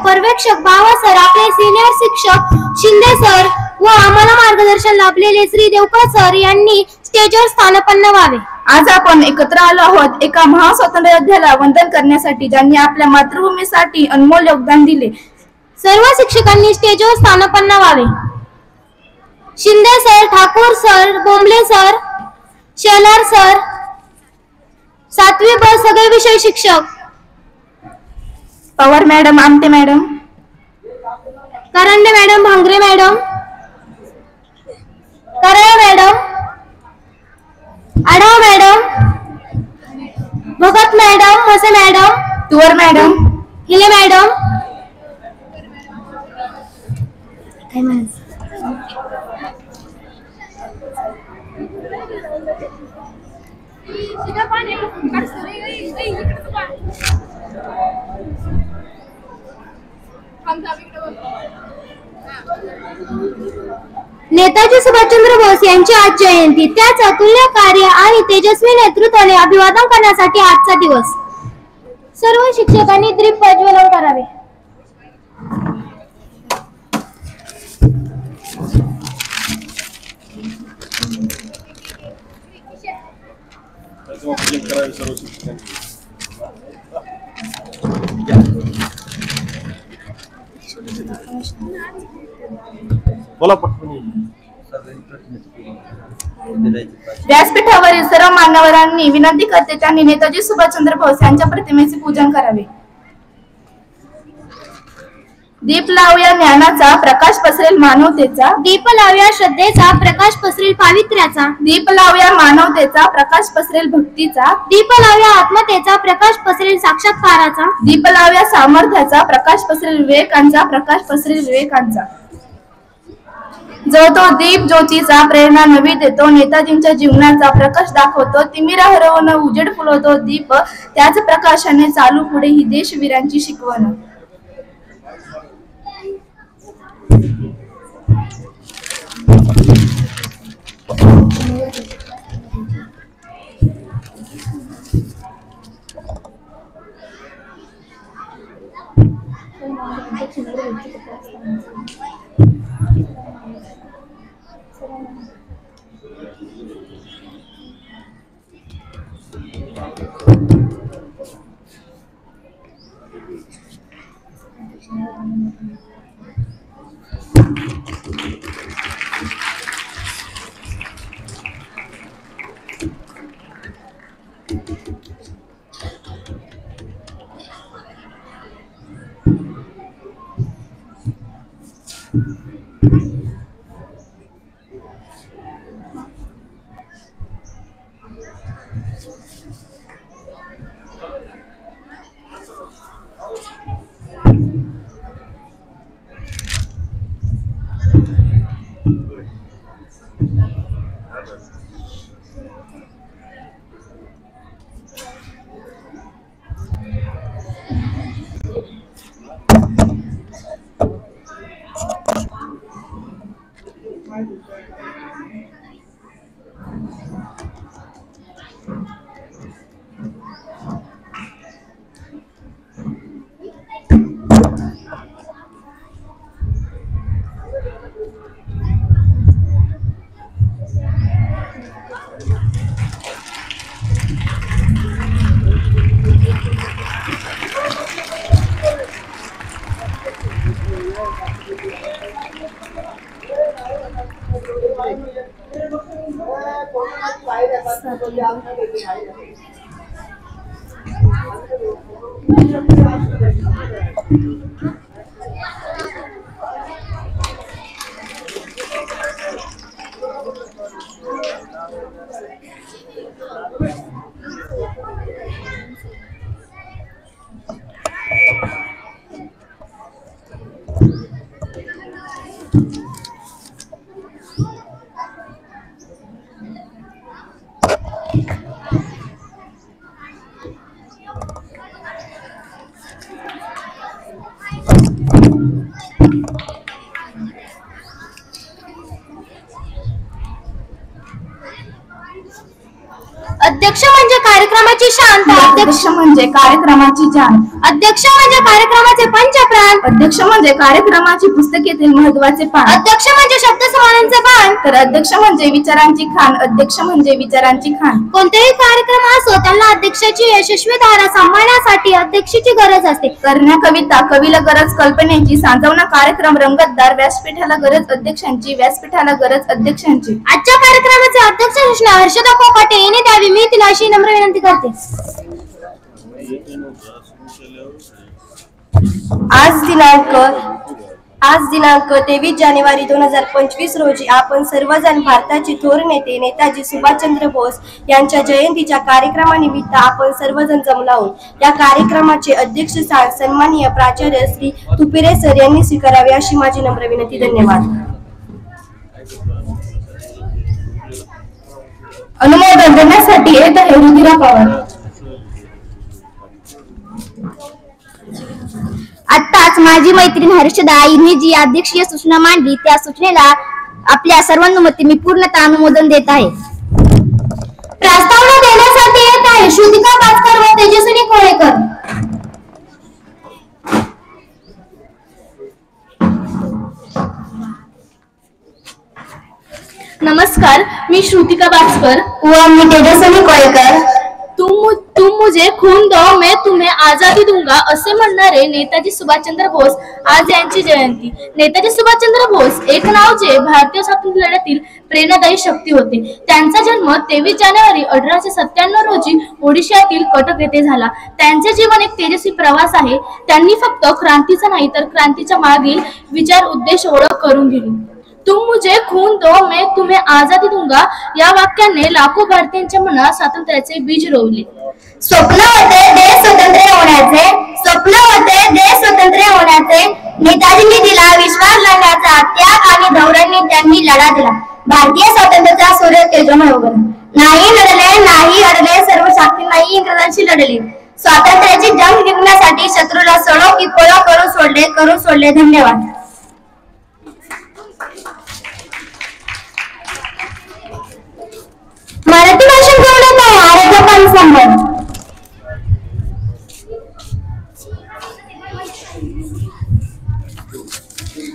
पर्यवेक्षक बावा सर, आपले सिनियर शिक्षक शिंदे सर व आम्हाला मार्गदर्शन लाभलेले श्री देवकर सर यांनी स्टेजवर स्थानापन्न व्हावे। आज आपण एकत्र आलो आहोत एका महास्वातंत्र्य योद्ध्याला वंदन करण्यासाठी, ज्यांनी आपल्या मातृभूमीसाठी अनमोल योगदान दिले। सर्व शिक्षकांनी स्टेजवर स्थानापन्न व्हावे। Shinde sir, Thakur sir, Bombale sir, Shelar sir, 7वी ब सगळे विषय शिक्षक, Pawar madam, Amte madam, Karande madam, Bhangare madam, Karale madam, Adhav madam, Bhagat madam, Mase madam, Tuvar madam, Hile madam, Netaji Subhashchandra Bose यांची आज जयंती, त्याच अतुल्य कार्य आणि तेजस्वी नेतृत्वाने अभिवादन करण्यासाठी आजचा दिवस। सर्व शिक्षकांनी दीप प्रज्वलन करावे। बोला पटकन। व्यासपीठावरील सर्व मान्यवरांनी विनंती करते त्यांनी नेताजी सुभाषचंद्र बोस यांच्या प्रतिमेचे पूजन करावे। दीप लावूया ज्ञानाचा, प्रकाश पसरेल मानवतेचा, दीप लावूया श्रद्धेचा, प्रकाश पसरेल पावित्र्याचा, दीप लावूया मानवतेचा, प्रकाश पसरेल भक्तीचा, दीप लावूया आत्मतेचा, प्रकाश पसरेल साक्षात्काराचा, दीप लावूया सामर्थ्याचा, प्रकाश पसरेल विवेकांचा, प्रकाश पसरेल विवेकांचा। जो तो दीप ज्योतीचा प्रेरणा नवी देतो, नेताजींच्या जीवनाचा प्रकाश दाखवतो, तिमिरा हरवून उजेड फुलवतो दीप, त्याच प्रकाशाने चालू पुढे ही देशवीरांची शिकवण। अध्यक्ष म्हणजे कार्यक्रमाची शांत, अध्यक्ष म्हणजे कार्यक्रमाची जान, अध्यक्ष म्हणजे कार्यक्रमाचे पंचप्राण, अध्यक्ष म्हणजे कार्यक्रमाची पुस्तकेतील महत्वाचे पान. अध्यक्ष म्हणजे शब्द समानांचे पान. तर अध्यक्ष म्हणजे विचारांची खाण. अध्यक्ष म्हणजे विचारांची खाण. कोणतेही कार्यक्रम असो त्याला अध्यक्षाची यशस्वी धारा सांभाळण्यासाठी अध्यक्षाची गरज असते. करण्या कविता कवीला गरज कल्पनेची. सांगवणा कार्यक्रम रंगतदार. व्यासपीठाला गरज अध्यक्षांची. व्यासपीठाला गरज अध्यक्षांची. आजच्या कार्यक्रमाचे अध्यक्ष सूचना हर्षदा कोकाटे यांनी द्यावी, मी तिला अशी नम्र विनंती करते. आज दिनांक 23 जानेवारी 2025 रोजी आपण सर्वजण भारताचे थोर नेते नेताजी सुभाषचंद्र बोस यांच्या जयंतीच्या कार्यक्रमानिमित्त आपण सर्वजण जमलो आहोत. या कार्यक्रमाचे अध्यक्षस्थान सन्माननीय प्राचार्य श्री तुपेरे सर यांनी स्वीकारावे अशी माझी नम्र विनंती. धन्यवाद. अनुमोदन देण्यासाठी येत आहे रुधिरा पवार. आत्ताच माझी मैत्रीण हर्षदा हिने जी अध्यक्षीय सूचना मांडली त्या सूचनेला आपल्या सर्वांनुमते मी पूर्णतः अनुमोदन देत आहे. प्रस्तावना देण्यासाठी येत आहे श्रुतिका पाचकर व तेजस्विनी कोळेकर. नमस्कार, मी श्रुतिका बाचकर व मी तेजस्विनी कोळेकर. तुम मुझे खून दो मैं तुम्हें आजादी दूंगा असे म्हणणारे नेताजी सुभाषचंद्र बोस आज यांची जयंती. नेताजी सुभाषचंद्र बोस एक नाव जे भारतीय स्वातंत्र्य लढ्यातील प्रेरणादायी शक्ती होते. त्यांचा जन्म 23 जानेवारी 1897 रोजी ओडिशातील कटक येथे झाला. त्यांचे जीवन एक तेजस्वी प्रवास आहे. त्यांनी फक्त क्रांतीचा नाही तर क्रांतीच्या मागील विचार उद्देश ओळख करून दिली. तुम मुझे खून दो मैं तुम्हें आजादी दूंगा या वाक्याने लाखो भारतीयांच्या मनात स्वातंत्र्याचे बीज रोवले. स्वप्न होते देश स्वतंत्र होण्याचे. स्वप्न होते देश स्वतंत्र होण्याचे. नेताजींनी दिला विश्वास लढण्याचा त्याग आणि धैर्याने त्यांनी लढा दिला. भारतीय स्वातंत्र्याचा सूर्य तेजोमय उगवला. नाही लढले नाही अडले सर्व शक्ती नाही इंग्रजांशी लढले. स्वातंत्र्याची जंग जिंकण्यासाठी शत्रूला सडो की पळो करून सोडले. धन्यवाद. मराठी भाषण बोलत आहे आराध्या पानसंबर.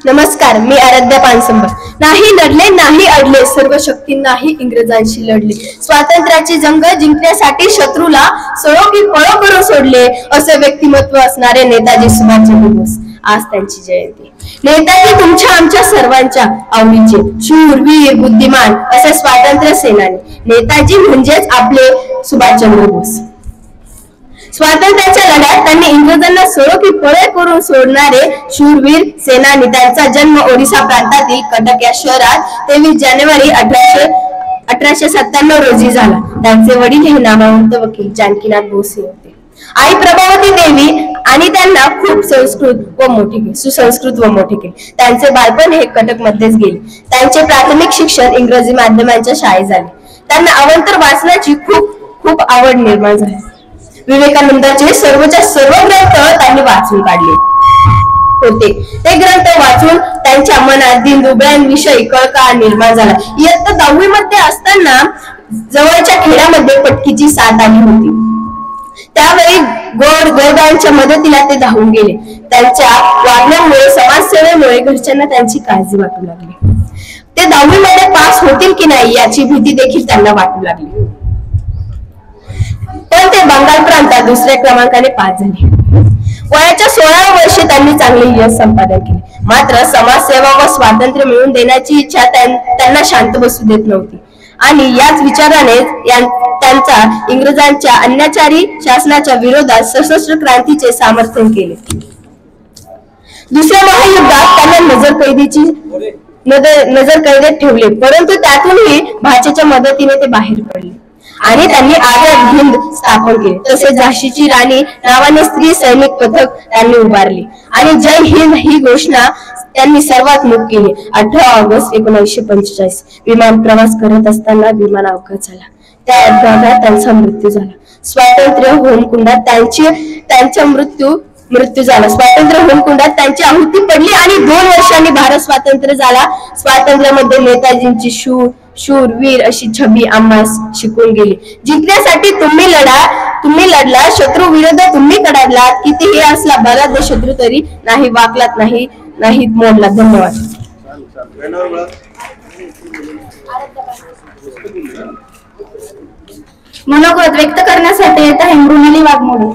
नमस्कार, मी आराध्या पानसंबर. नाही लढले नाही अडले सर्व शक्ती नाही इंग्रजांशी लढले. स्वातंत्र्याची जंग जिंकण्यासाठी शत्रूला सडो की पळो करून सोडले असे व्यक्तिमत्व असणारे नेताजी सुभाषचंद्र बोस आज त्यांची जयंती. नेताजी तुमच्या आमच्या सर्वांच्या आवडीचे शूर वीर बुद्धिमान असे स्वातंत्र्य सेनानी. नेताजी म्हणजेच आपले सुभाषचंद्र बोस. स्वातंत्र्याच्या लढ्यात त्यांनी इंग्रजांना सडो की पळे करून सोडणारे शूरवीर सेनानी. त्यांचा जन्म ओडिशा प्रांतातील कटक या शहरात 23 जानेवारी 1897 रोजी झाला. त्यांचे वडील हे नामवंत वकील जानकीनाथ बोस होते. आई प्रभावती देवी आणि त्यांना खूप सुसंस्कृत व मोठे केले. त्यांचे बालपण हे कटक मध्येच गेले. त्यांचे प्राथमिक शिक्षण इंग्रजी माध्यमांच्या शाळेत झाले. त्यांना अवांतर वाचनाची खूप आवड निर्माण झाली. विवेकानंदांचे सर्वच्या सर्व ग्रंथ त्यांनी वाचून काढले होते. ते ग्रंथ वाचून त्यांच्या मनात दीनदुबळ्यांविषयी कळकळा निर्माण झाला. इयत्ता 10वी मध्ये असताना जवळच्या खेड्यामध्ये पटकीची साथ आली होती. त्यावेळी गोरगरिबांच्या मदतीला ते धावून गेले. त्यांच्या वागण्यामुळे समाजसेवेमुळे घरच्यांना त्यांची काळजी वाटू लागली. ते 10वी मध्ये पास होतील की नाही याची भीती देखील त्यांना वाटू लागली. पण ते बंगाल प्रांतात दुसऱ्या क्रमांकाने पास झाले. वयाच्या 16व्या वर्षी त्यांनी चांगले यश संपादन केले. मात्र समाजसेवा व स्वातंत्र्य मिळवून देण्याची इच्छा त्यांना शांत बसू देत नव्हती आणि याच विचाराने त्यांचा इंग्रजांच्या अन्याचारी शासनाच्या विरोधात सशस्त्र क्रांतीचे समर्थन केले. दुसऱ्या महायुद्धात त्यांना नजर कैदेत ठेवले, परंतु त्यातूनही भाषेच्या मदतीने ते बाहेर पडले आणि त्यांनी आझाद हिंद स्थापन केले. तसेच झाशीची राणी नावाने स्त्री सैनिक पथक त्यांनी उभारले आणि जय हिंद ही घोषणा त्यांनी सर्वात मोठी केली. 18 ऑगस्ट 1945 विमान प्रवास करत असताना विमान अपघात झाला. त्या अपघातात त्यांचा मृत्यू झाला. स्वातंत्र्य होमकुंडात त्यांचा मृत्यू झाला. स्वातंत्र्य होमकुंडात त्यांची आहुती पडली आणि 2 वर्षांनी भारत स्वातंत्र्य झाला. स्वातंत्र्यामध्ये नेताजींची शूर वीर अशी छबी आम्हास शिकून गेली. जिंकण्यासाठी तुम्ही लढा तुम्ही लढलात, शत्रू विरुद्ध तुम्ही कडाडलात, कितीही असला बलाढ्य शत्रू तरी नाही वाकलात, नाही मोडलात. धन्यवाद. मनोगत व्यक्त करण्यासाठी येत आहे मृणाली वाघमोडे.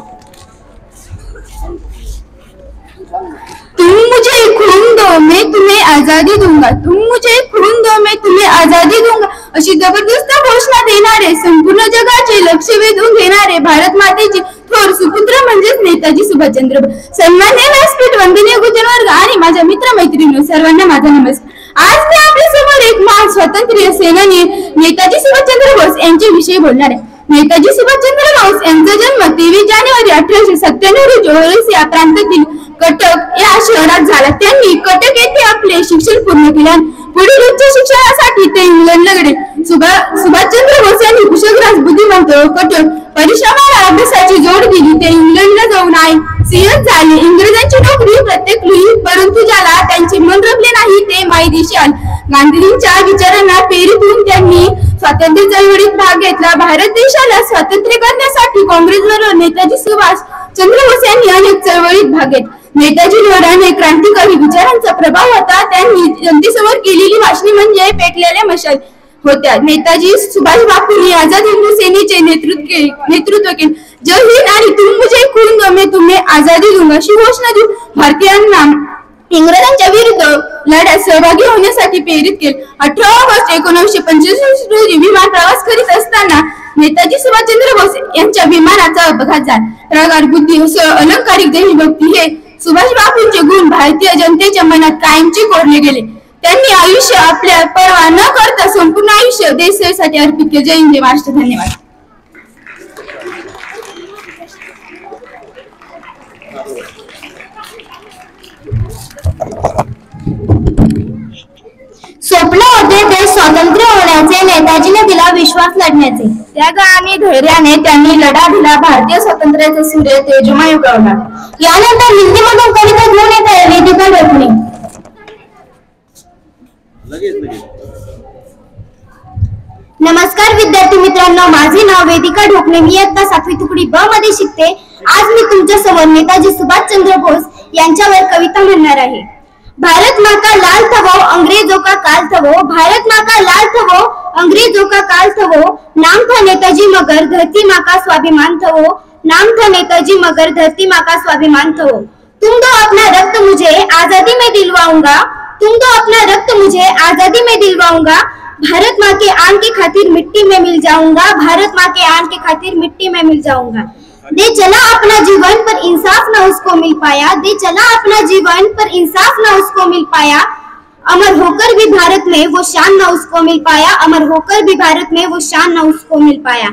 तुम मुझे खून दो मैं तुम्हें आजादी दूंगा, तुम मुझे खून दो मैं तुम्हें आजादी दूंगा अशी जबरदस्त घोषणा देणारे, संपूर्ण जगाचे लक्ष वेधून घेणारे भारत मातेचे थोर सुपुत्र म्हणजेच नेताजी सुभाषचंद्र बोस. सन्माननीय व्यासपीठ, वंदनीय गुरुजनवर्ग आणि माझ्या मित्र मैत्रिणी सर्वांना माझा नमस्कार. आज मी आपल्या समोर एक महान स्वातंत्र्य सेनानी नेताजी सुभाषचंद्र बोस यांच्याविषयी बोलणार आहे. नेताजी सुभाषचंद्र बोस यांचा जन्म 23 जानेवारी 1897 रोजी ओरिसा या प्रांतातील कटक या शहरात झाला. त्यांनी कटक येथे आपले शिक्षण पूर्ण केले. पुढील उच्च शिक्षणासाठी ते इंग्लंडला गेले. सुभाषचंद्र बोस यांनी कुशलग्रास, बुद्धिमंत व कठोर परिश्रमाला अभ्यासाची जोड दिली. ते इंग्लंडला जाऊन ICS झाले. इंग्रजांची नोकरी प्रत्येक परंतु ज्याला त्यांचे मन रमले नाही ते मायदेशी आले. गांधीजींच्या विचारांना प्रेरित होऊन त्यांनी स्वातंत्र्य चळवळीत भाग घेतला. भारत देशाला स्वातंत्र्य करण्यासाठी काँग्रेसबरोबर नेताजी सुभाषचंद्र बोस यांनी अनेक चळवळीत भाग घेतला. नेताजींवर अनेक क्रांतिकारी विचारांचा प्रभाव होता. त्यांनी जनतेसमोर केलेली भाषणे म्हणजे पेटलेल्या मशाल होत्या. नेताजी सुभाष बापूंनी आझाद हिंद सेनेचे नेतृत्व केले. जय हिंद आणि तुम मुझे खून दो मैं तुम्हें आजादी दूंगा अशी घोषणा देऊन भारतीयांना इंग्रजांच्या विरुद्ध लढ्यात सहभागी होण्यासाठी प्रेरित केले. 18 ऑगस्ट 1945 रोजी विमान प्रवास करीत असताना नेताजी सुभाषचंद्र बोस यांच्या विमानाचा अपघात झाला. प्रगाढ बुद्धी, अलंकारिक देशभक्ती हे सुभाष बापूंचे गुण भारतीय जनतेच्या मनात कायमचे कोरले गेले. त्यांनी आयुष्य आपल्या पर्वा न करता संपूर्ण आयुष्य देशासाठी अर्पित केले. जय हिंद, जय महाराष्ट्र. धन्यवाद. स्वप्न होते देश स्वतंत्र होण्याचे, नेताजीने दिला विश्वास लढण्याचे. त्याग आणि धैर्याने त्यांनी लढा दिला. भारतीय स्वातंत्र्याचे सूर्य तेजोमय उगवला. यानंतर हिंदीमधून कविता घेऊन येत आहे वेदिका ढोकणे. नमस्कार विद्यार्थी मित्रांनो, माझे नाव वेदिका ढोकणे. मी इयत्ता 7वी तुकडी ब मध्ये शिकते. आज मी तुमच्या समोर नेताजी सुभाषचंद्र बोस यांच्यावर कविता म्हणणार आहे. भारत माँ का लाल था वो, अंग्रेजों का काल था वो, भारत माँ का लाल था वो, अंग्रेजों का काल था वो, नाम था नेताजी मगर धरती माँ का स्वाभिमान था वो, नाम था नेताजी मगर धरती माँ का स्वाभिमान था वो. तुम दो अपना रक्त मुझे आजादी में दिलवाऊंगा, तुम दो अपना रक्त मुझे आजादी में दिलवाऊंगा, भारत माँ के आन की खातिर मिट्टी में मिल जाऊंगा, भारत माँ के आन की खातिर मिट्टी में मिल जाऊंगा. दे चला अपना जीवन पर इंसाफ न उसको मिल पाया, दे चला अपना जीवन पर इंसाफ न उसको मिल पाया, अमर होकर भी भारत में वो शान न उसको मिल पाया, अमर होकर भी भारत में वो शान न उसको मिल पाया.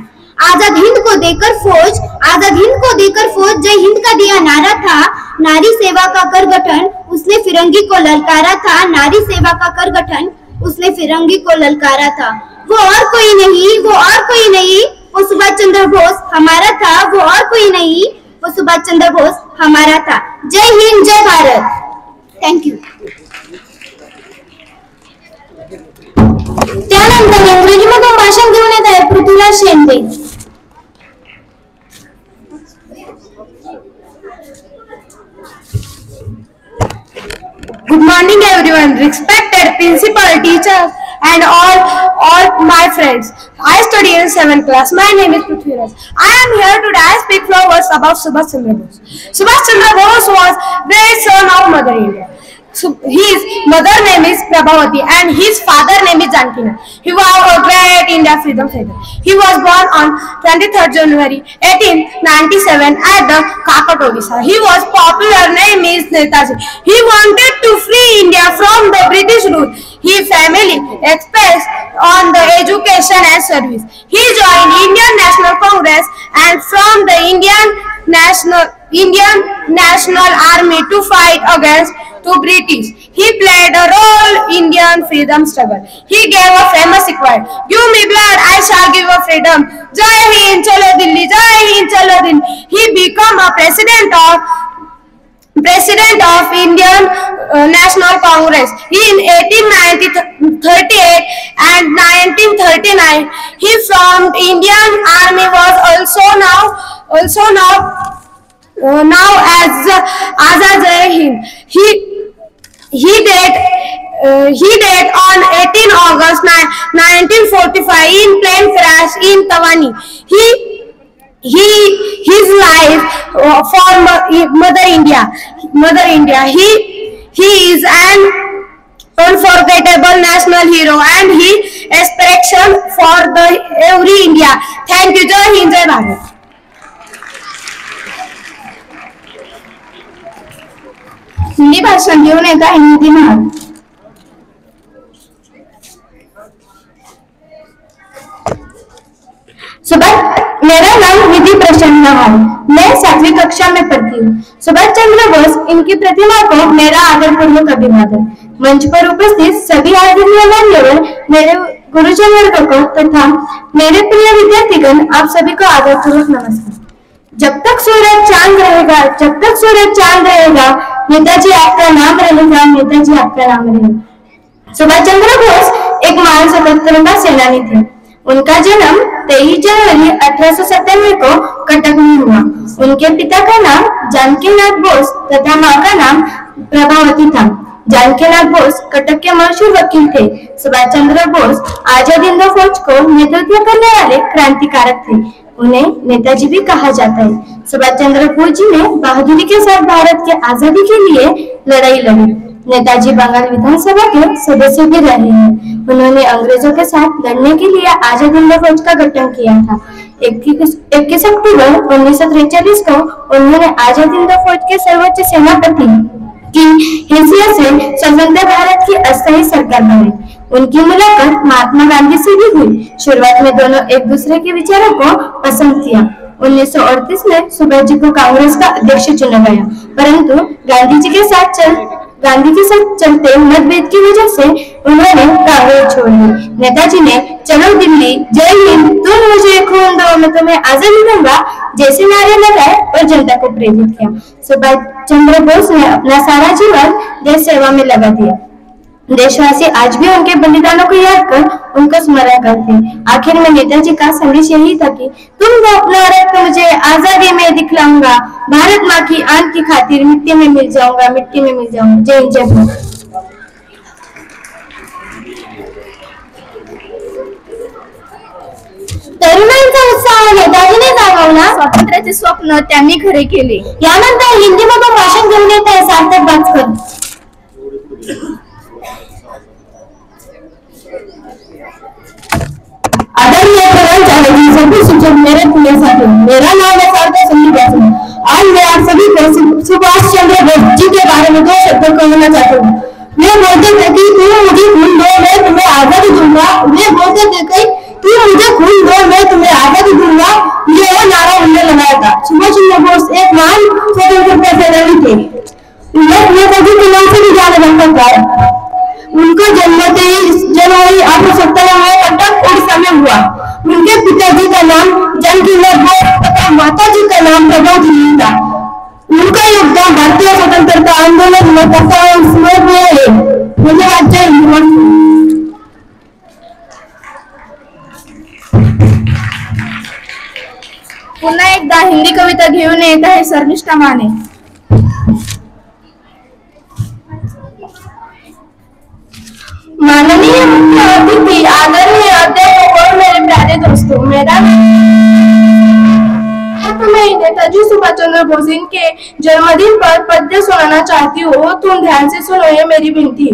आजाद हिंद को देकर फौज, आजाद हिंद को देकर फौज, जय हिंद का दिया नारा था, नारी सेवा का कर गठन उसने फिरंगी को ललकारा था, नारी सेवा का कर गठन उसने फिरंगी को ललकारा था. वो और कोई नहीं, वो और कोई नहीं, वो सुभाष चंद्र बोस हमारा था, वो और कोई नहीं, वो सुभाष चंद्र बोस हमारा था. जय हिंद, जय भारत. थँक्यू. त्यानंतर इंग्रजीमधून भाषण घेऊन येत आहे पृथ्वीराज शेंडे. Good morning everyone, respected principal, teachers and all my friends. I study in 7th class. My name is Prithviraj. I am here today to speak few words about Subhash Chandra Bose. Subhash Chandra Bose was great son of Mother India. His mother name is Prabhavati and his father name is Jankinath. He was a great India freedom fighter. He was born on 23rd January 1897 at the Kakat, Odisha. He was popular name is Netaji. He wanted to free India from the British rule. His family expressed on the education and service. He joined Indian National Congress and from the Indian National Army to fight against to British. He played a role in Indian freedom struggle. He gave a famous quote, "Give me blood, I shall give you freedom. Jai Hind, Chalo Dilli, Jai Hind, Chalo Dilli." He became a president of Indian National Congress in 1838 and 1939. He formed Indian Army was also now also now as Azad Hind. He died on 18 August 1945 in plane crash in Tawani. His life for Mother India. He is an unforgettable national hero and he inspiration for the every India. Thank you. Jai Hind, Jai Bharat. Hindi भाषण घेऊन येत आहे हिंदी महान. सुभाष, मेरा नाम विधि प्रसन्ना है. मैं 7वीं कक्षा में पढ़ती हूँ. सुभाष चंद्र बोस, इनकी प्रतिमा को मेरा आदरपूर्वक अभिवादन. मंच पर उपस्थित सभी आदरणीय मान्यवर, मेरे गुरुजन वर्ग को तथा मेरे प्रिय विद्यार्थीगण, आप सभी को आदरपूर्वक नमस्कार. जब तक सूरज चांद रहेगा, नेताजी आपका नाम रहेगा, नेताजी आपका नाम रहेगा. सुभाष चंद्र बोस एक महान स्वतंत्रता सेनानी थे. उनका जन्म 23 जनवरी 1897 को कटक में हुआ. उनके पिता का नाम जानकीनाथ बोस तथा मां का नाम प्रभावती था. जानकीनाथ बोस कटक के मशहूर वकील थे. सुभाष चंद्र बोस आजाद हिंद फौज को नेतृत्व करने वाले क्रांतिकारक थे. उन्हें नेताजी भी कहा जाता है. सुभाष चंद्र बोस जी ने बहादुरी के साथ भारत के आजादी के लिए लड़ाई लड़ी. नेताजी बंगाल विधानसभा के सदस्य भी रहे हैं. उन्होंने अंग्रेजों के साथ लड़ने के लिए आजाद हिंद फौज का गठन किया था. 21 अक्टूबर 1943 को उन्होंने आजाद हिंद फौज के सर्वोच्च सेनापति की हैसियत से स्वतंत्र भारत की अस्थायी सरकार बनी. उनकी मुलाकात महात्मा गांधी से भी हुई. शुरुआत में दोनों एक दूसरे के विचारों को पसंद किया. 1938 में सुभाष जी को कांग्रेस का अध्यक्ष चुना गया, परंतु गांधी के साथ चलते मतभेद की वजह से उन्होंने कांग्रेस छोड़ दी. नेताजी ने चलो दिल्ली, जय हिंद, तुम मुझे खून दो, मैं तुम्हें आजादी दूंगा जैसे नारे लगाए और जनता को प्रेरित किया. सुभाष चंद्र बोस ने अपना सारा जीवन देश सेवा में लगा दिया. देशवासी आज भी उनके बलिदानों को याद कर उनको स्मरण करते हैं. आखिर में नेताजी का संदेश यही था कि तुम दो अपना रक्त मुझे आजादी में दिखलाऊंगा, भारत माँ की आन की खातिर मिट्टी में मिल जाऊंगा. जय हिंद, जय भारत. तरुणांचा उत्साह नेताजीने जागवला. स्वातंत्र्याचे स्वप्न त्यांनी खरे केले. यानंतर हिंदीमधून भाषण घेऊन येत आहे सार्थक भास्कर. आदरणीय प्रधान चाहेगी सभी शिक्षक, मेरे प्रिय साथियों, मेरा नाम है सार्थक भास्कर. आज मैं आप सभी को सुभाष चंद्र बोस जी के बारे में 2 शब्द कहना चाहता हूँ. वे बोलते थे कि तुम मुझे खून दो, मैं तुम्हें आजादी दूंगा. वे बोलते थे कि तुम मुझे खून दो, मैं तुम्हें आजादी दूंगा. ये नारा उन्होंने लगाया था. सुभाष चंद्र बोस एक महान स्वतंत्रता सेनानी थे. उन्हें नेताजी के नाम से भी जाना जाता था. उनका जन्म 23 जनवरी 1897 में कटक उड़ीसा में हुआ. उनके पिताजी का नाम जानकीनाथ बोस तथा माताजी का नाम प्रभावती था. उनका योगदान भारतीय स्वतंत्रता आंदोलन में स्मरणीय है. धन्यवाद. जय हिंद. पुन्हा एकदा हिंदी कविता घेऊन येत आहे शर्मिष्ठा माने. माननीय मुख्य अतिथि, आदरणीय अध्यापक और मेरे प्यारे दोस्तों, मेरा मैं नेताजी सुभाष चंद्र बोस इनके जन्मदिन पर पद्य सुनाना चाहती हूँ. तुम ध्यान से सुनो, ये मेरी विनती.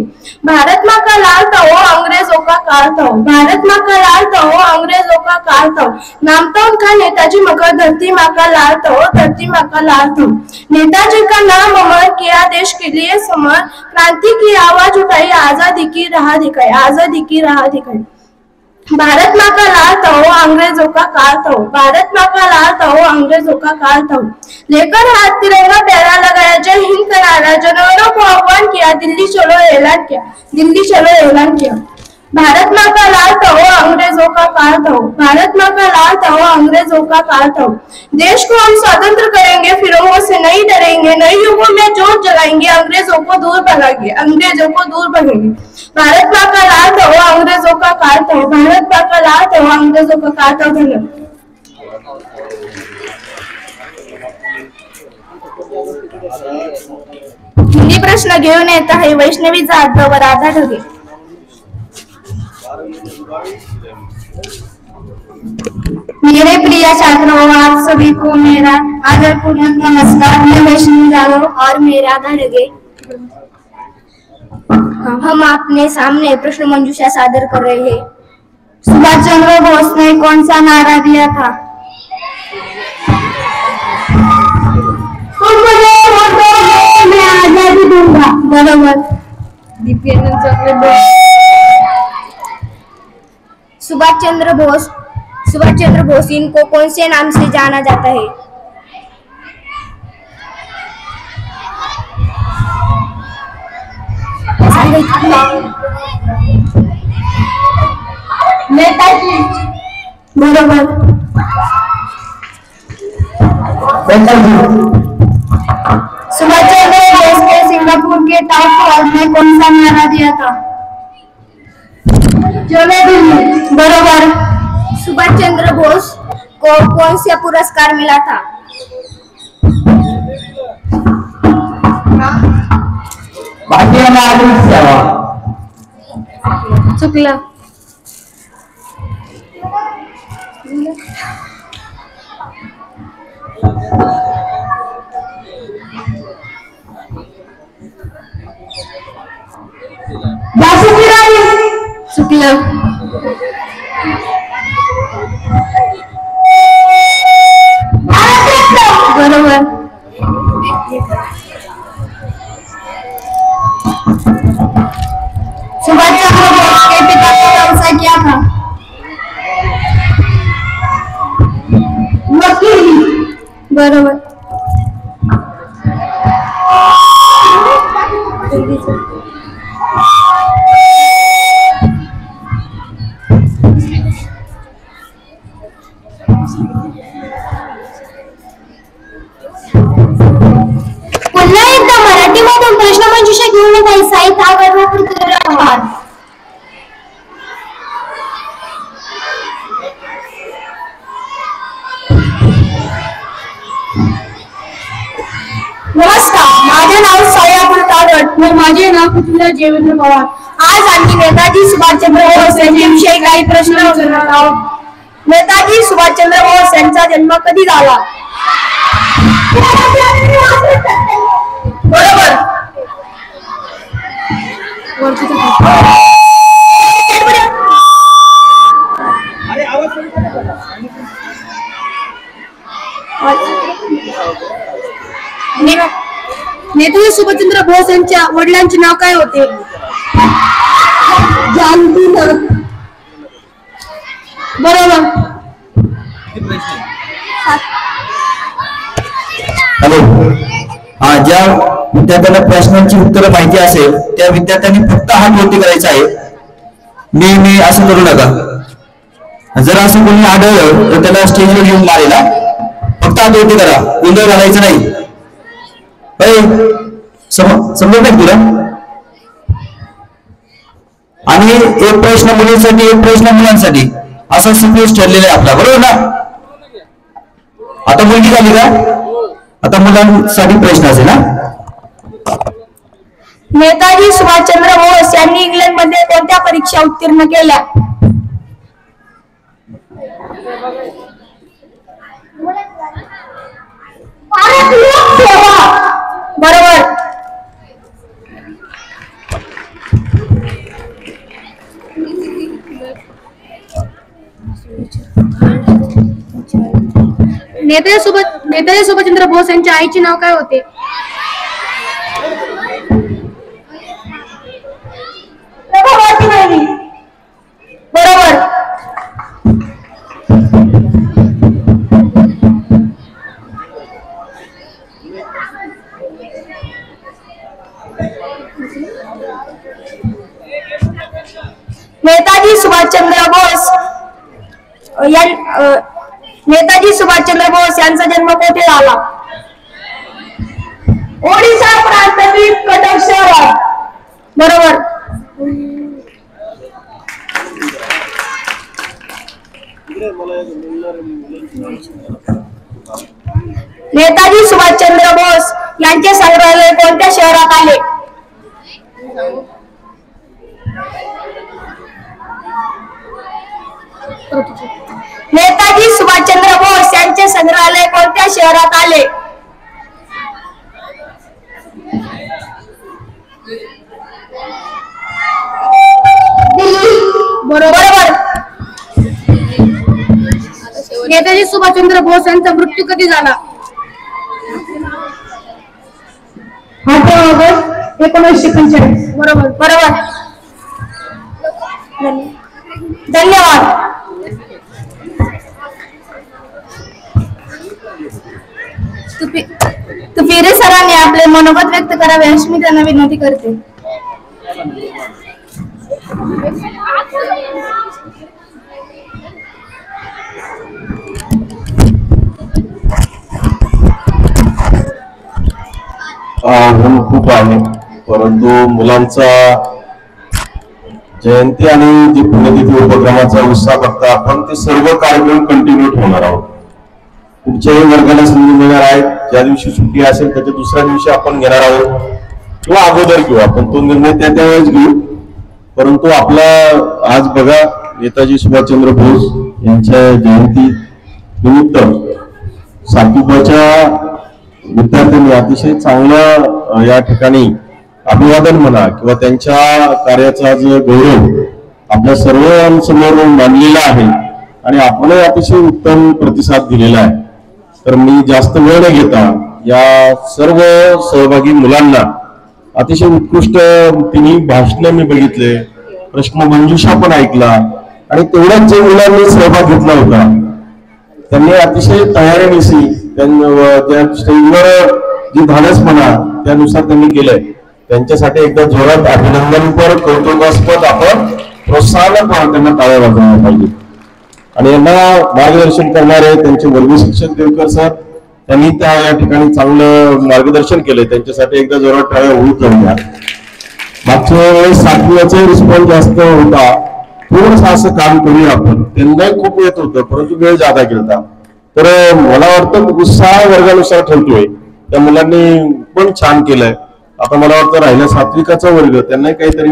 भारत माँ का लाल था वो, अंग्रेजों का काल था. भारत माँ का लाल था वो, अंग्रेजों का काल था. नाम था उनका नेताजी, मगर धरती माँ का लाल था वो, धरती माँ का लाल था. नेताजी का नाम अमर किया, देश के लिए समर, क्रांति की आवाज उठाई, आजादी की राह दिखाई, आजादी की राह दिखाई. भारत माँ का लाल था वो, अंग्रेजों का काल था. भारत माँ का लाल था वो, अंग्रेजों का काल था. लेकर हाथ तिरंगा प्यारा लगाया, जय हिंद का नारा, जनगणों को आह्वान किया, दिल्ली चलो ऐलान किया, दिल्ली चलो ऐलान किया. भारत माँ का लाल था वो, अंग्रेजों का काल था. भारत माँ का लाल था वो, अंग्रेजों का काल था. देश को हम स्वतंत्र करेंगे, फिरंगों से नहीं डरेंगे, नए युगों में जोत जगाएंगे, अंग्रेजों को दूर भगाएंगे, अंग्रेजों को दूर भगाएंगे. भारत माँ का लाल था वो, अंग्रेजों का काल था. भारत माँ का लाल था वो, अंग्रेजों का काल था. धन्यवाद. हिंदी प्रश्न घेऊन येत आहे वैष्णवी जाधव व राधा ढगे. मेरे प्रिय छात्रों, आप सभी को मेरा आदरपूर्वक नमस्कार. मैं वैष्णवी जाधव और मैं राधा ढगे. हम अपने सामने प्रश्न मंजूषा सादर कर रहे हैं. सुभाष चंद्र बोस ने कौन सा नारा दिया था? मैं आजादी दूंगा. बराबर. सुभाष चंद्र बोस इनको कौन से नाम से जाना जाता है? नेताजी. बरोबर. सुभाष चंद्र बोस ने सिंगापुर के टाउन हॉल में कौन सा नारा दिया था? बरोबर. सुभाष चंद्र बोस को कौन सा पुरस्कार मिला था? चुकला. चुकलं. बरोबर. सुभाष चंद्र बोस के पिता का व्यवसाय क्या था? वकील. बरोबर. पुन्हा एकदा मराठीमधून प्रश्न मंजुषा घेऊन येत आहे साहित्य आवरण पृथ्वीराज चव्हाण. नमस्कार, माझे नाव सायापुर तावड व माझे नाव पृथ्वीराज देवेंद्र पवार. आज आम्ही नेताजी सुभाषचंद्र बोस यांच्याविषयी काही प्रश्न विचारणार आहोत. नेताजी सुभाषचंद्र बोस यांचा जन्म कधी झाला? बरोबर. नेताजी सुभाषचंद्र बोस यांच्या वडिलांचे नाव काय होते? बरोबर. हॅलो. ज्या विद्यार्थ्यांना प्रश्नांची उत्तरं माहिती असेल त्या विद्यार्थ्यांनी फक्त हात वरती करायचा आहे. मी असं करू नका. जर असं कोणी आढळलं तर त्याला स्टेजवर घेऊन मारेल. फक्त हात वरती करा, गोंधळ घालायचं नाही. समजत नाही तुला? आणि एक प्रश्न मुलींसाठी एक प्रश्न मुलांसाठी असा सिक्वेन्स ठरलेला आहे आपला. बरोबर ना? आता मुलगी झाली का? आता मुलांसाठी प्रश्न असेल ना. नेताजी सुभाषचंद्र बोस यांनी इंग्लंड मध्ये कोणत्या परीक्षा उत्तीर्ण केल्या? बरोबर. नेताजी सुभाषचंद्र बोस यांच्या आईचे नाव काय होते? बरोबर. नेताजी सुभाषचंद्र बोस यांचा जन्म कोठे झाला? ओडिशा प्रांतातील कटक शहरात. बरोबर. नेताजी सुभाषचंद्र बोस यांचे कोणत्या शहरात आले? नेताजी सुभाषचंद्र बोस यांचे संग्रहालय कोणत्या शहरात आले? बरोबर. नेताजी सुभाषचंद्र बोस यांचा मृत्यू कधी झाला? 8 ऑगस्ट 1945. बरोबर. बरोबर. धन्यवाद. तुपिरे सरांनी आपले मनोगत व्यक्त करावे अशी मी त्यांना विनंती करते. ऊन खूप आहे, परंतु मुलांचा जयंती आणि जी पुण्यतिथी उपक्रमाचा उत्साह बघता आपण ते सर्व कार्यक्रम कंटिन्यू ठेवणार आहोत. पुढच्याही वर्गाला संधी मिळणार आहे. ज्या दिवशी सुट्टी असेल त्याच्या दुसऱ्या दिवशी आपण घेणार आहोत किंवा अगोदर घेऊ, आपण तो निर्णय त्यावेळेस घेऊ. परंतु आपला आज बघा नेताजी सुभाषचंद्र बोस यांच्या जयंती निमित्त 7वी ब च्या विद्यार्थ्यांनी अतिशय चांगलं या ठिकाणी अभिवादन म्हणा किंवा त्यांच्या कार्याचा जो गौरव आपल्या सर्वांसमोर मांडलेला आहे आणि आपणही अतिशय उत्तम प्रतिसाद दिलेला आहे. तर मी जास्त वेळ न घेता या सर्व सहभागी मुलांना अतिशय उत्कृष्ट तिन्ही भाषणे मी बघितले, प्रश्नमंजुषा पण ऐकला आणि तेवढ्याच जे मुलांनी सहभाग घेतला होता त्यांनी अतिशय तयारीनिशी त्या स्टेजवर जी धाडसपणा त्यानुसार त्यांनी केलंय त्यांच्यासाठी एकदा जोरात अभिनंदनपर कौतुकास्पद आपण प्रोत्साहन त्यांना टाळ्या वाजवल्या पाहिजे. आणि यांना मार्गदर्शन करणारे त्यांचे वर्ग शिक्षक देवकर सर त्यांनी त्या या ठिकाणी चांगलं मार्गदर्शन केलंय, त्यांच्यासाठी एकदा जोरात टाळ्या होऊ करूया. मागच्या वेळेस 7वीचा रिस्पॉन्स जास्त होता, थोडंसं असं काम करूया आपण. त्यांनाही खूप येत होतं परंतु वेळ जादा गेलता. तर मला वाटतं उत्साह वर्गानुसार ठरतोय, त्या मुलांनी पण छान केलंय. आता मला वाटतं राहिला 7वीचा वर्ग त्यांनाही काहीतरी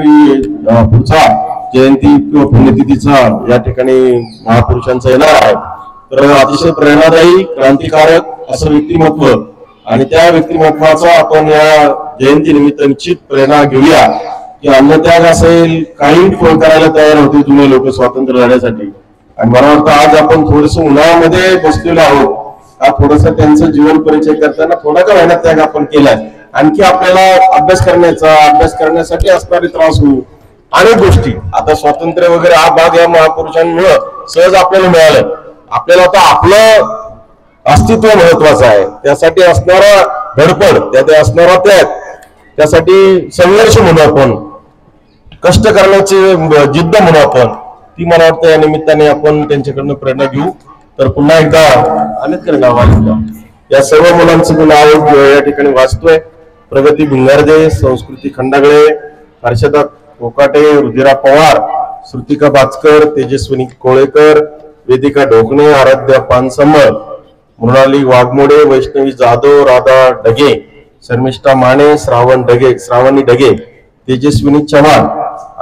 पुढचा जयंती किंवा पुण्यतिथीचा या ठिकाणी महापुरुषांचा येणार आहे. तर अतिशय प्रेरणादायी क्रांतिकारक असं व्यक्तिमत्व आणि त्या व्यक्तिमत्वाचा आपण या जयंती निमित्त निश्चित प्रेरणा घेऊया की अन्नत्याग असेल काही करायला तयार होते तुम्ही लोक स्वातंत्र्य लढ्यासाठी. आणि मला वाटतं आज आपण थोडस उन्हाळ्यामध्ये बसलेलो आहोत, हा थोडस त्यांचं जीवन परिचय करताना थोडा का मेहनत त्याग आपण केलाय. आणखी आपल्याला अभ्यास करण्यासाठी असणारे त्रास होऊ अनेक गोष्टी आता स्वातंत्र्य वगैरे हा भाग या महापुरुषांमुळे सहज आपल्याला मिळालं. आपल्याला आता आपलं अस्तित्व महत्वाचं आहे, त्यासाठी असणारा धडपड त्यात असणारा त्याग त्यासाठी संघर्ष म्हणू आपण, कष्ट करण्याची जिद्द म्हणू आपण, ती मला वाटतं या निमित्ताने आपण त्यांच्याकडनं प्रेरणा घेऊ. तर पुन्हा एकदा आंबेडकर गावाला या सर्व मुलांचं मी नाव या ठिकाणी वाचतोय. प्रगती भिंगारदे, संस्कृती खंडागळे, हर्षदा कोकाटे, रुधिरा पवार, श्रुतिका बाचकर, तेजस्विनी कोळेकर, वेदिका ढोकणे, आराध्या पानसमळ, मृणाली वाघमोडे, वैष्णवी जाधव, राधा डगे, शर्मिष्ठा माने, श्रावणी डगे, तेजस्विनी चव्हाण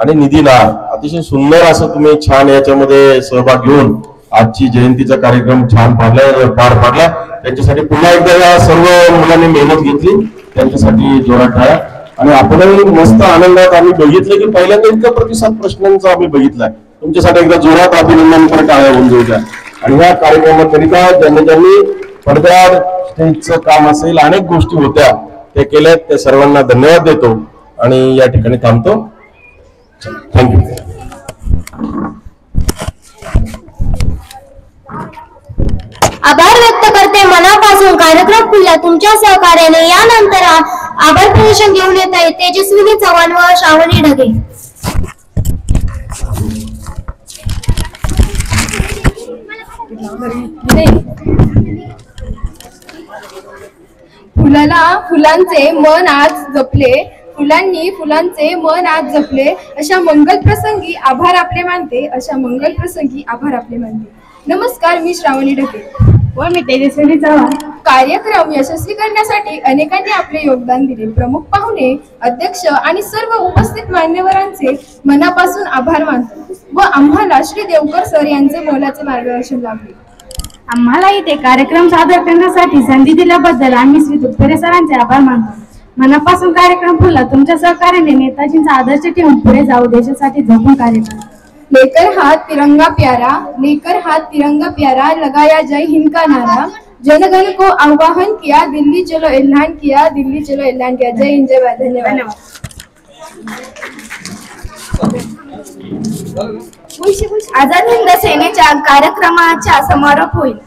आणि निधी लाल. अतिशय सुंदर असं तुम्ही छान याच्यामध्ये सहभाग घेऊन आजची जयंतीचा कार्यक्रम छान पार पाडला. त्यांच्यासाठी पुन्हा एकदा या सर्व मुलांनी मेहनत घेतली, त्यांच्यासाठी जोरात टाळ्या. आणि आपणही मस्त आनंदात आम्ही बघितलं की पहिल्यांदा इतका प्रतिसाद प्रश्नांचा आम्ही बघितलाय. तुमच्यासाठी एकदा जोरात अभिनंदन कर टाळ्या होऊन जाऊ द्या. आणि ह्या कार्यक्रमाकरिता ज्यांनी पडद्याआड स्टेजचं काम असेल अनेक गोष्टी होत्या त्या केल्यात, त्या सर्वांना धन्यवाद देतो आणि या ठिकाणी थांबतो. थँक्यू. आभार व्यक्त करते मनापासून. कार्यक्रम खुलला तुमच्या सहकार्याने. यानंतर आभार प्रदर्शन घेऊन येत आहे तेजस्विनी चव्हाण व श्रावणी ढगे. फुलांचे मन आज जपले, फुलांनी फुलांचे मन आज जपले, अशा मंगल प्रसंगी आभार आपले मानते, अशा मंगल प्रसंगी आभार आपले मानते. नमस्कार, मी श्रावणी ढगे. व मी तेजस्विनी चव्हाण. कार्यक्रम यशस्वी करण्यासाठी अनेकांनी आपले योगदान दिले. प्रमुख पाहुणे, अध्यक्ष आणि सर्व उपस्थित मान्यवरांचे मनापासून आभार मानतो व आम्हाला श्री देवकर सर यांचे मोलाचे मार्गदर्शन लाभले. आम्हाला इथे कार्यक्रम सादर करण्यासाठी संधी दिल्याबद्दल आम्ही श्री तुपरे सरांचे आभार मानतो. मनापासून कार्यक्रम फुलला. तुमच्या सहकार्याने नेताजींचा आदर्श ठेवून पुढे जाऊ, देशासाठी झोपून कार्य करा. लेकर हाथ तिरंगा प्यारा, लेकर हाथ तिरंगा प्यारा, लगाया जय हिंद का नारा, जनगण को आह्वान किया, दिल्ली चलो ऐलान किया, दिल्ली चलो ऐलान किया. जय हिंद, जय भारत. धन्यवाद. आझाद हिंद सेनेच्या कार्यक्रमाचा समारोप होईल.